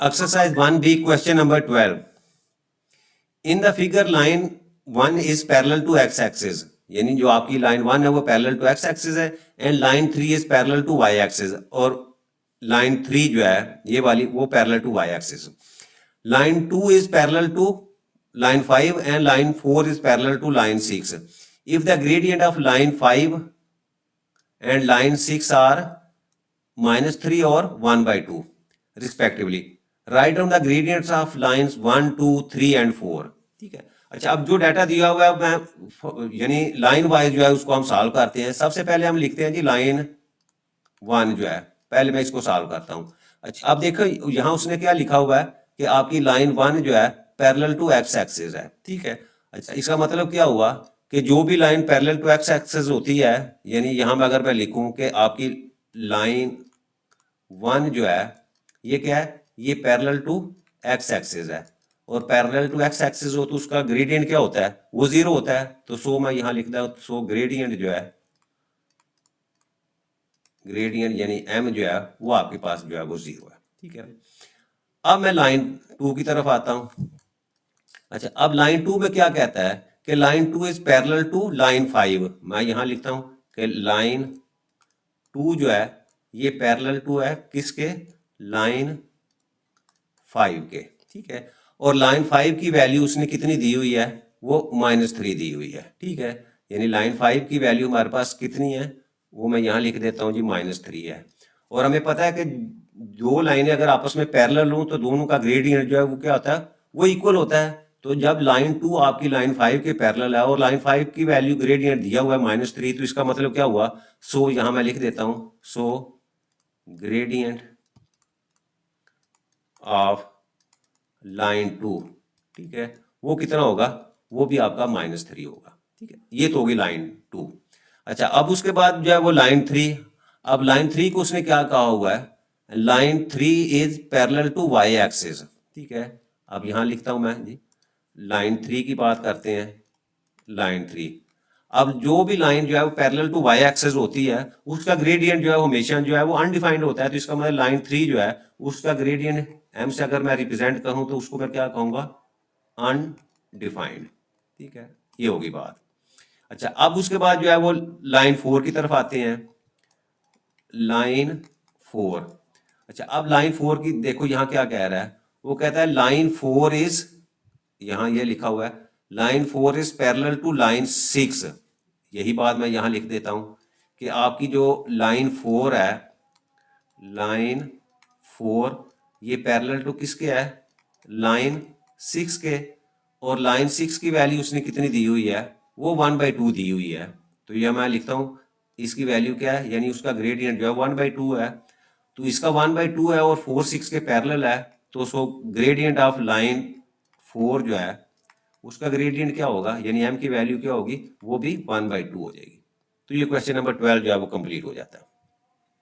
Exercise 1B, question number 12. In the figure, line 1 is parallel to x-axis. यानी जो आपकी line 1 है वो पैरेलल टू एक्स एक्सिस है, and line 3 is parallel to y axis, और line 3 जो है ये वाली वो parallel to y axis. Line 2 is parallel to line 5 and line 4 is parallel to line 6. If the gradient of line 5 and line 6 are -3 or 1/2 respectively, write down the gradients of lines 1, 2, 3 and 4. ठीक है. अच्छा, अब जो data दिया हुआ है मैं यानी लाइन वाइज जो है उसको हम सॉल्व करते हैं. सबसे पहले हम लिखते हैं जी लाइन 1 जो है, पहले मैं इसको सॉल्व करता हूँ. अच्छा, अब देखो यहाँ उसने क्या लिखा हुआ है कि आपकी लाइन 1 जो है पैरेलल टू एक्स एक्सिस है. ठीक है. अच्छा, इसका मतलब क्या हुआ कि जो भी line parallel to x axis होती है, यानी यहाँ में अगर मैं लिखूं कि आपकी लाइन 1 जो है ये क्या है, ये पैरेलल टू एक्स एक्सिस है, और पैरेलल टू एक्स एक्सिस हो तो उसका ग्रेडियंट क्या होता है, वो 0 होता है. तो सो मैं यहाँ लिखता हूँ, सो ग्रेडियंट जो है, ग्रेडियंट यानी m जो है वो आपके पास जो है वो 0 है. ठीक है. अब मैं लाइन 2 की तरफ आता हूँ. अच्छा, अब लाइन 2 में क्या कहता है कि line 2 is parallel to line 5. मैं यहां लिखता हूं कि लाइन 2 जो है ये पैरेलल टू है किसके, लाइन 5 के. ठीक है. और लाइन 5 की वैल्यू उसने कितनी दी हुई है, वो -3 दी हुई है. ठीक है. यानी लाइन 5 की वैल्यू हमारे पास कितनी है, वो मैं यहां लिख देता हूं जी -3 है. और हमें पता है कि दो लाइनें अगर आपस में पैरेलल हों तो दोनों का ग्रेडियंट जो है वो क्या होता है, वो इक्वल होता है. तो जब लाइन 2 आपकी लाइन 5 के पैरेलल है और लाइन 5 की वैल्यू ग्रेडियंट दिया हुआ है -3, तो इसका मतलब क्या हुआ, सो यहां मैं लिख देता हूं, सो ग्रेडियंट ऑफ लाइन 2, ठीक है, वो कितना होगा, वो भी आपका -3 होगा. ठीक है. ये तो होगी लाइन 2. अच्छा, अब उसके बाद जो है वो लाइन 3. अब लाइन 3 को उसने क्या कहा हुआ है, line 3 is parallel to y axis. ठीक है. अब यहां लिखता हूं मैं जी, लाइन 3 की बात करते हैं. लाइन 3, अब जो भी लाइन जो है वो पैरेलल टू वाई एक्सिस होती है उसका ग्रेडियंट जो है हमेशा जो है वो अनडिफाइंड होता है. तो इसका मतलब लाइन 3 जो है उसका ग्रेडियंट एम से अगर मैं रिप्रेजेंट करूं तो उसको मैं क्या कहूंगा, अनडिफाइंड. ठीक है. ये होगी बात. अच्छा, अब उसके बाद जो है वो लाइन 4 की तरफ आते हैं. लाइन 4. अच्छा, अब लाइन 4 की देखो यहाँ क्या कह रहा है, वो कहता है लाइन 4 इज, यहाँ ये लिखा हुआ है line 4 is parallel to line 6. यही बात मैं यहाँ लिख देता हूँ कि आपकी जो लाइन 4 है, लाइन 4 ये पैरेलल टू किसके है, लाइन 6 के, और लाइन 6 की वैल्यू उसने कितनी दी हुई है, वो 1/2 दी हुई है. तो यह मैं लिखता हूँ इसकी वैल्यू क्या है, यानी उसका ग्रेडियंट जो है 1/2 है. तो इसका 1/2 है और 4 6 के पैरेलल है, तो सो ग्रेडियंट ऑफ लाइन 4 जो है उसका ग्रेडियंट क्या होगा, यानी m की वैल्यू क्या होगी, वो भी 1/2 हो जाएगी. तो ये क्वेश्चन नंबर 12 जो है वो कंप्लीट हो जाता है.